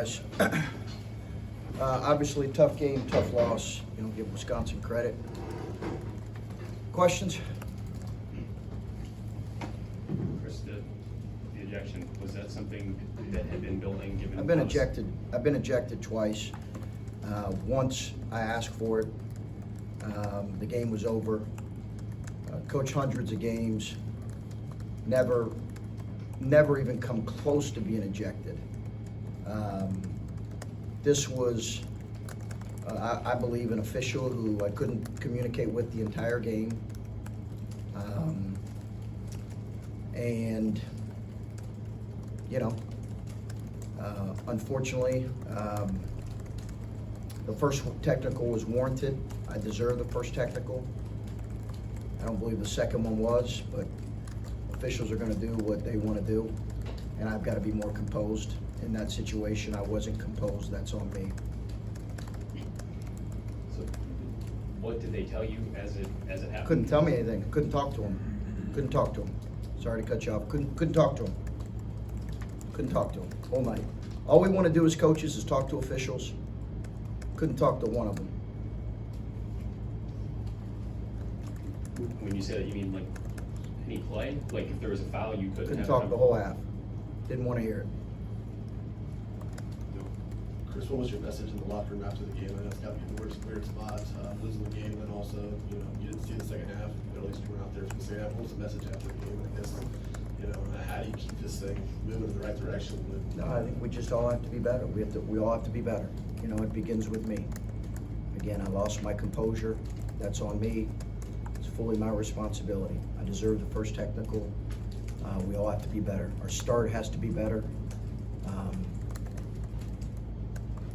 guys. Obviously, tough game, tough loss. You know, give Wisconsin credit. Questions? Chris, the ejection, was that something that had been building given? I've been ejected twice. Once I asked for it. The game was over. Coached hundreds of games. Never even come close to being ejected. This was, I believe, an official who I couldn't communicate with the entire game. And, you know, unfortunately, the first technical was warranted. I deserve the first technical. I don't believe the second one was, but officials are going to do what they want to do, and I've got to be more composed. In that situation, I wasn't composed. That's on me. So, what did they tell you as it happened? Couldn't tell me anything. Couldn't talk to him. Couldn't talk to him. Sorry to cut you off. Couldn't talk to him. Couldn't talk to him all night. All we want to do as coaches is talk to officials. Couldn't talk to one of them. When you say that, you mean like any play? Like if there was a foul, you couldn't talk the whole half. Didn't want to hear it. Chris, what was your message in the locker room after the game? I know it's got to be the worst weird spot, losing the game, and also, you know, you didn't see the second half, but at least you were out there for the second half. What was the message after the game? I guess, you know, how do you keep this thing moving in the right direction? No, I think we just all have to be better. We all have to be better. You know, it begins with me. Again, I lost my composure. That's on me. It's fully my responsibility. I deserve the first technical. We all have to be better. Our start has to be better.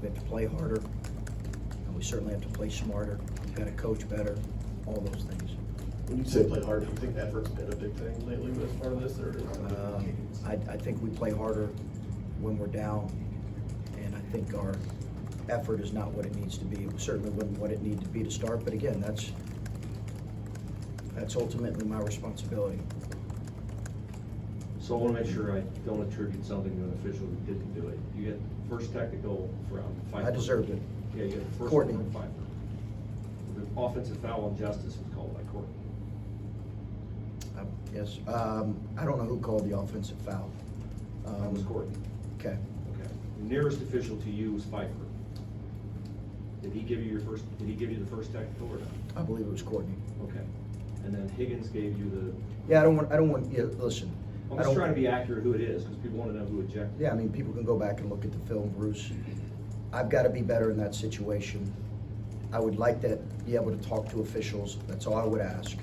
We have to play harder, and we certainly have to play smarter. We've got to coach better, all those things. When you say play harder, do you think effort's been a big thing lately as part of this? Or I think we play harder when we're down, and I think our effort is not what it needs to be. It certainly wasn't what it needed to be to start, but again, that's ultimately my responsibility. So I want to make sure I don't attribute something to an official who didn't do it. You get first technical from Pfeiffer. I deserved it. Yeah, you get the first Courtney. one from Pfeiffer. The offensive foul on Justice was called by Courtney. Yes. I don't know who called the offensive foul. That was Courtney. Okay. Okay. The nearest official to you was Pfeiffer. Did he give you the first technical or not? I believe it was Courtney. Okay. And then Higgins gave you the. Yeah, I don't want. Yeah, listen. I'm just trying to be accurate who it is because people want to know who ejected. Yeah, I mean, people can go back and look at the film, Bruce. I've got to be better in that situation. I would like to be able to talk to officials. That's all I would ask.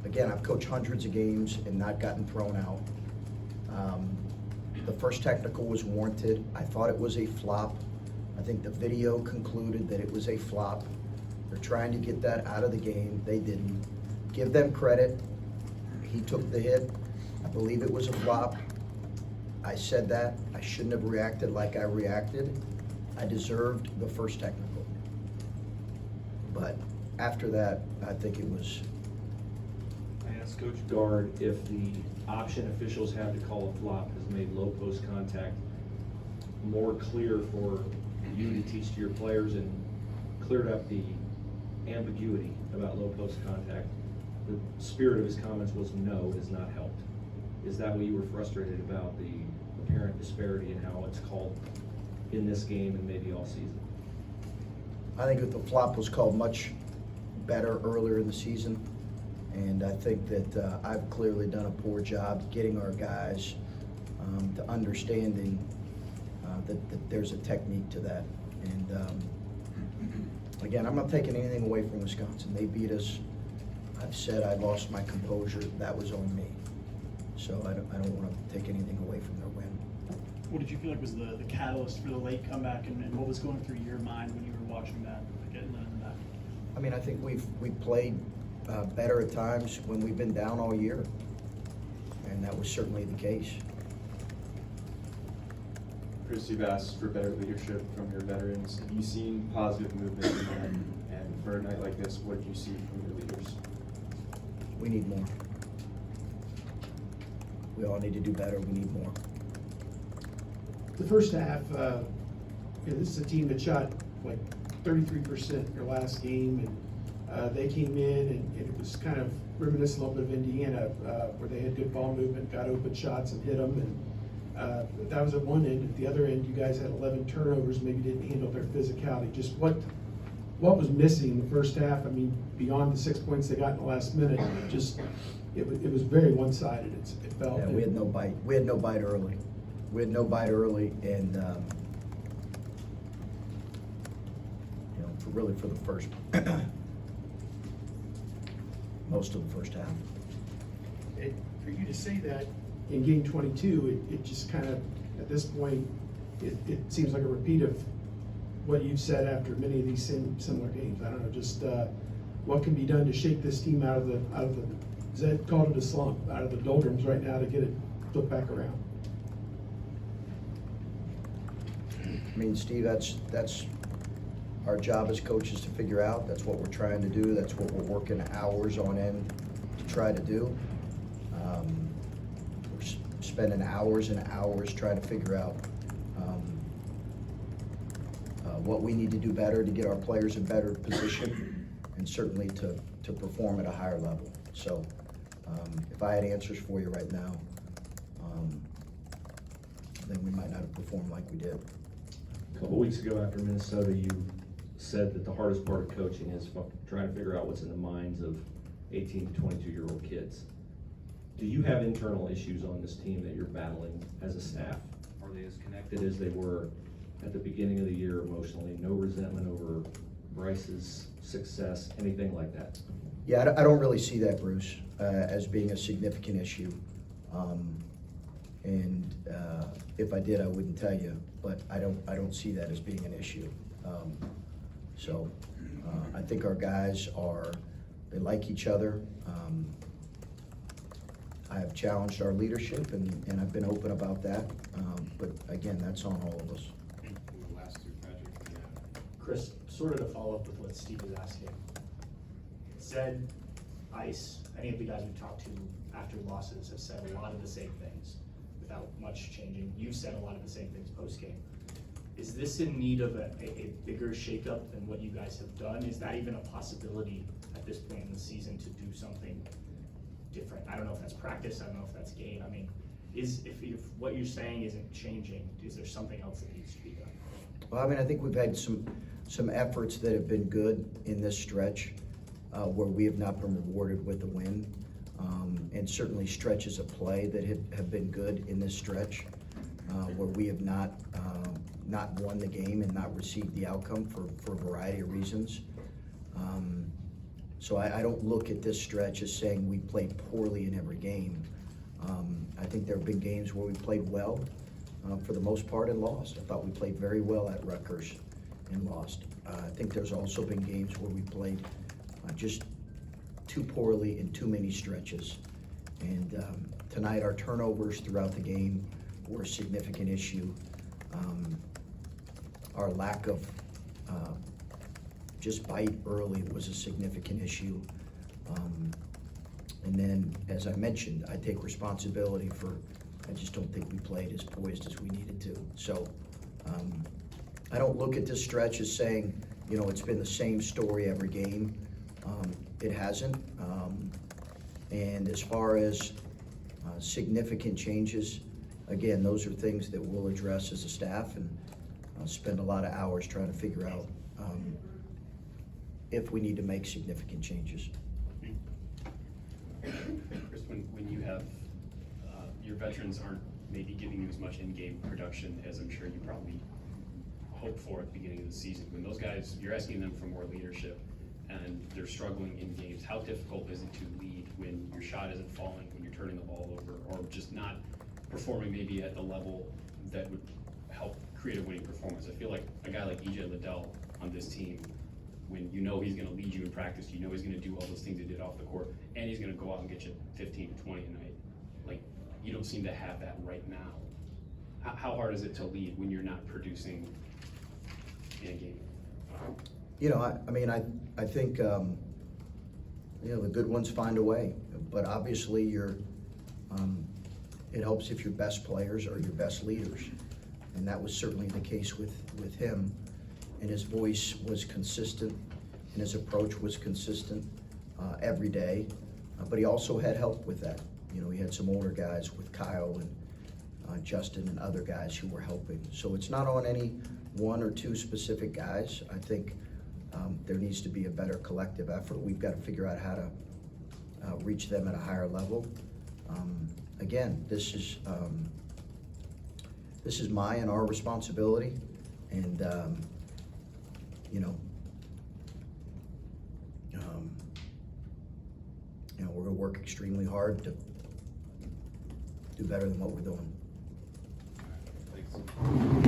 Again, I've coached hundreds of games and not gotten thrown out. The first technical was warranted. I thought it was a flop. I think the video concluded that it was a flop. They're trying to get that out of the game. They didn't. Give them credit. He took the hit. I believe it was a flop. I said that. I shouldn't have reacted like I reacted. I deserved the first technical. But after that, I think it was. I asked Coach Guard if the option officials have to call a flop has made low post contact more clear for you to teach to your players and cleared up the ambiguity about low post contact. The spirit of his comments was no, it has not helped. Is that what you were frustrated about, the apparent disparity in how it's called in this game and maybe all season? I think that the flop was called much better earlier in the season. And I think that I've clearly done a poor job getting our guys to understanding that there's a technique to that. And again, I'm not taking anything away from Wisconsin. They beat us. I've said I lost my composure. That was on me. So I don't want to take anything away from their win. What did you feel like was the catalyst for the late comeback, and what was going through your mind when you were watching that, getting that? I mean, I think we've played better at times when we've been down all year, and that was certainly the case. Chris, you've asked for better leadership from your veterans. Have you seen positive movement in them? And for a night like this, what did you see from your leaders? We need more. We all need to do better. We need more. The first half, this is a team that shot like 33% their last game, and they came in, and it was kind of reminiscent a little bit of Indiana, where they had good ball movement, got open shots and hit them, and that was at one end. At the other end, you guys had 11 turnovers, maybe didn't handle their physicality. Just what was missing in the first half? I mean, beyond the 6 points they got in the last minute, it was very one-sided. It felt. Yeah, we had no bite. We had no bite early. We had no bite early, and for the first most of the first half. For you to say that in game 22, it just kind of, at this point, it seems like a repeat of what you've said after many of these similar games. I don't know, just what can be done to shake this team out of the Zed called it a slump, out of the doldrums right now to get it flipped back around. I mean, Steve, that's our job as coaches to figure out. That's what we're trying to do. That's what we're working hours on end to try to do. We're spending hours and hours trying to figure out what we need to do better to get our players in better position, and certainly to perform at a higher level. So if I had answers for you right now, then we might not have performed like we did. A couple weeks ago after Minnesota, you said that the hardest part of coaching is trying to figure out what's in the minds of 18 to 22-year-old kids. Do you have internal issues on this team that you're battling as a staff? Are they as connected as they were at the beginning of the year emotionally? No resentment over Bryce's success, anything like that? Yeah, I don't really see that, Bruce, as being a significant issue. And if I did, I wouldn't tell you, but I don't see that as being an issue. So I think our guys they like each other. I have challenged our leadership, and I've been open about that. But again, that's on all of us. The last two, Patrick. Chris, sort of to follow up with what Steve was asking. Zed, Ice, any of the guys we talked to after losses have said a lot of the same things without much changing. You've said a lot of the same things post-game. Is this in need of a bigger shakeup than what you guys have done? Is that even a possibility at this point in the season to do something different? I don't know if that's practice, I don't know if that's game. I mean, if what you're saying isn't changing, is there something else that needs to be done? Well, I mean, I think we've had some efforts that have been good in this stretch where we have not been rewarded with a win. And certainly stretches of play that have been good in this stretch where we have not won the game and not received the outcome for a variety of reasons. So I don't look at this stretch as saying we played poorly in every game. I think there have been games where we played well for the most part and lost. I thought we played very well at Rutgers and lost. I think there's also been games where we played just too poorly in too many stretches. And tonight our turnovers throughout the game were a significant issue. Our lack of just bite early was a significant issue. And then, as I mentioned, I take responsibility I just don't think we played as poised as we needed to. So I don't look at this stretch as saying, it's been the same story every game. It hasn't. And as far as significant changes, again, those are things that we'll address as a staff and spend a lot of hours trying to figure out if we need to make significant changes. Chris, when you have your veterans aren't maybe giving you as much in-game production as I'm sure you probably hoped for at the beginning of the season, when those guys, you're asking them for more leadership and they're struggling in games, how difficult is it to lead when your shot isn't falling, when you're turning the ball over, or just not performing maybe at the level that would help create a winning performance? I feel like a guy like EJ Liddell on this team, when you know he's going to lead you in practice, you know he's going to do all those things he did off the court, and he's going to go out and get you 15 to 20 a night. Like, you don't seem to have that right now. How hard is it to lead when you're not producing in a game? I think, the good ones find a way, but obviously it helps if your best players are your best leaders. And that was certainly the case with him. And his voice was consistent, and his approach was consistent every day. But he also had help with that. You know, he had some older guys with Kyle and Justin and other guys who were helping. So it's not on any one or two specific guys. I think there needs to be a better collective effort. We've got to figure out how to reach them at a higher level. Again, this is my and our responsibility, and we're going to work extremely hard to do better than what we're doing. Thanks.